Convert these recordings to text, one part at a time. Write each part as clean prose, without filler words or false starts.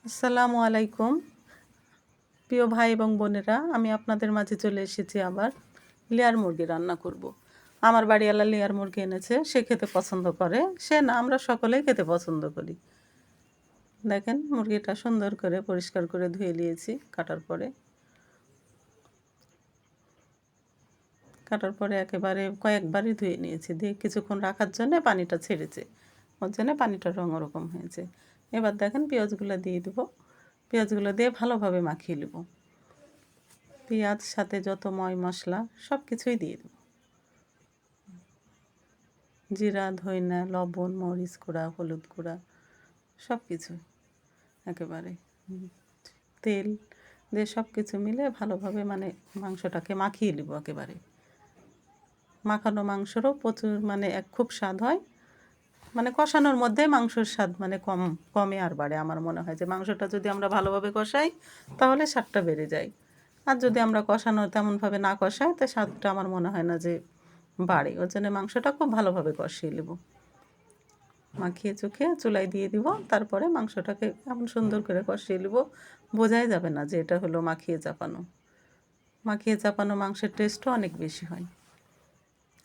আসসালামু আলাইকুম প্রিয় ভাই এবং বোনেরা, আমি আপনাদের মাঝে চলে এসেছি আবার লেয়ার মুরগি রান্না করব। আমার বাড়িওয়ালা লেয়ার মুরগি এনেছে, সে খেতে পছন্দ করে, সে না আমরা সকলেই খেতে পছন্দ করি। দেখেন মুরগিটা সুন্দর করে পরিষ্কার করে ধুয়ে নিয়েছি। কাটার পরে একেবারে কয়েকবারই ধুয়ে নিয়েছি, দিয়ে কিছুক্ষণ রাখার জন্য পানিটা ছেড়েছে, ওর জন্য পানিটার রঙ ওরকম হয়েছে। এবার দেখেন পেঁয়াজগুলো দিয়ে দেবো, পেঁয়াজগুলো দিয়ে ভালোভাবে মাখিয়ে নেব। পেঁয়াজ সাথে যত মশলা সব কিছুই দিয়ে দেব, জিরা, ধইনা, লবণ, মরিচ গুঁড়া, হলুদ গুঁড়া, সব কিছু একেবারে তেল দিয়ে সব কিছু মিলে ভালোভাবে মাংসটাকে মাখিয়ে নেব। একেবারে মাখানো মাংসরও প্রচুর খুব স্বাদ হয়। কষানোর মধ্যে মাংসর স্বাদ কমে আর বাড়ে। আমার মনে হয় যে মাংসটা যদি আমরা ভালোভাবে কষাই তাহলে স্বাদটা বেড়ে যায়, আর যদি আমরা কষানো তেমনভাবে না কষাই তো স্বাদটা আমার মনে হয় না যে বাড়ে। ওর জন্য মাংসটা খুব ভালোভাবে কষিয়ে নেব, মাখিয়ে চুখিয়ে চুলায় দিয়ে দিব। তারপরে মাংসটাকে এমন সুন্দর করে কষিয়ে নেব, বোঝাই যাবে না যে এটা হলো মাখিয়ে চাপানো। মাখিয়ে চাপানো মাংসের টেস্টও অনেক বেশি হয়।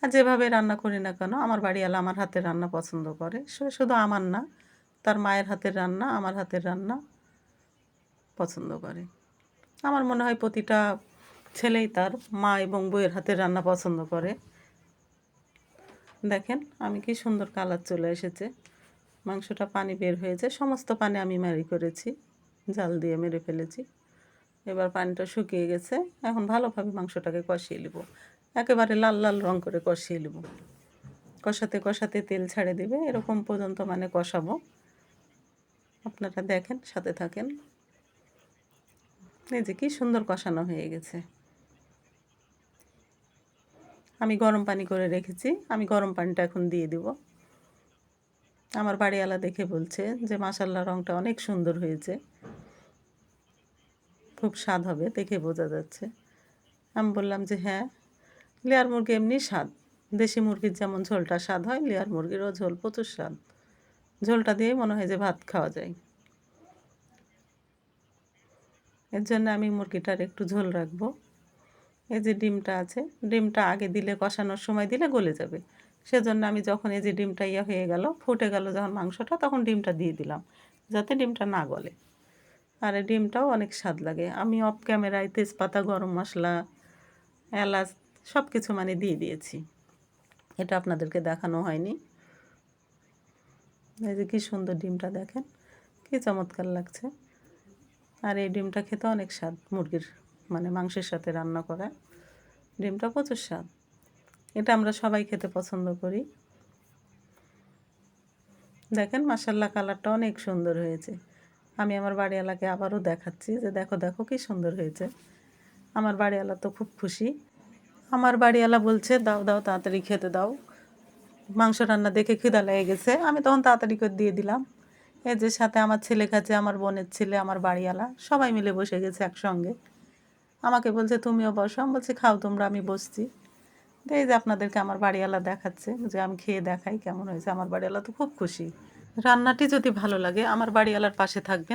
আর যেভাবে রান্না করি না কেন, আমার বাড়িওয়ালা আমার হাতের রান্না পছন্দ করে। সে শুধু আমার না, তার মায়ের হাতের রান্না, আমার হাতের রান্না পছন্দ করে। আমার মনে হয় প্রতিটা ছেলেই তার মা এবং বউয়ের হাতের রান্না পছন্দ করে। দেখেন আমি কি সুন্দর কালার চলে এসেছে, মাংসটা পানি বের হয়েছে, সমস্ত পানি আমি করেছি, জাল দিয়ে মেরে ফেলেছি। এবার পানিটা শুকিয়ে গেছে, এখন ভালোভাবে মাংসটাকে কষিয়ে নেব, একেবারে লাল লাল রং করে কষিয়ে নেব। কষাতে কষাতে তেল ছাড়ে দেবে, এরকম পর্যন্ত কষাবো। আপনারা দেখেন, সাথে থাকেন। এই যে কি সুন্দর কষানো হয়ে গেছে। আমি গরম পানি করে রেখেছি, আমি গরম পানিটা এখন দিয়ে দিব। আমার বাড়িওয়ালা দেখে বলছে যে মাশাআল্লাহ, রংটা অনেক সুন্দর হয়েছে, খুব স্বাদ হবে, দেখে বোঝা যাচ্ছে। আমি বললাম যে হ্যাঁ, লেয়ার মুরগি এমনি স্বাদ, দেশি মুরগির যেমন ঝোলটা স্বাদ হয়, লেয়ার মুরগিরও ঝোল প্রচুর স্বাদ। ঝোলটা দিয়ে মনে হয় যে ভাত খাওয়া যায়। এর জন্য আমি মুরগিটার একটু ঝোল রাখবো। এই যে ডিমটা আছে, ডিমটা আগে দিলে, কষানোর সময় দিলে গলে যাবে। সেজন্য আমি যখন এই যে ডিমটা হয়ে গেল, ফুটে গেল যখন মাংসটা, তখন ডিমটা দিয়ে দিলাম, যাতে ডিমটা না গলে। আর এই ডিমটাও অনেক স্বাদ লাগে। আমি অফ ক্যামেরায় তেজপাতা, গরম মশলা, এলাচ সব কিছু দিয়ে দিয়েছি, এটা আপনাদেরকে দেখানো হয়নি। এই যে কী সুন্দর ডিমটা, দেখেন কী চমৎকার লাগছে। আর এই ডিমটা খেতে অনেক স্বাদ, মুরগির মাংসের সাথে রান্না করা ডিমটা প্রচুর স্বাদ। এটা আমরা সবাই খেতে পছন্দ করি। দেখেন মাশাআল্লাহ, কালারটা অনেক সুন্দর হয়েছে। আমি আমার বাড়িওয়ালাকে আবারও দেখাচ্ছি যে দেখো দেখো কী সুন্দর হয়েছে। আমার বাড়িওয়ালা তো খুব খুশি। আমার বাড়িওয়ালা বলছে দাও দাও, তাড়াতাড়ি খেতে দাও, মাংস রান্না দেখে খিদা লেগে গেছে। আমি তখন তাড়াতাড়ি করে দিয়ে দিলাম। এই যে সাথে আমার ছেলে খাচ্ছে, আমার বোনের ছেলে, আমার বাড়িওয়ালা, সবাই মিলে বসে গেছে একসঙ্গে। আমাকে বলছে তুমিও বসো, আমি বলছি খাও তোমরা, আমি বসছি। তো এই যে আপনাদেরকে আমার বাড়িওয়ালা দেখাচ্ছে যে আমি খেয়ে দেখাই কেমন হয়েছে। আমার বাড়িওয়ালা তো খুব খুশি। রান্নাটি যদি ভালো লাগে আমার বাড়িওয়ালার পাশে থাকবেন।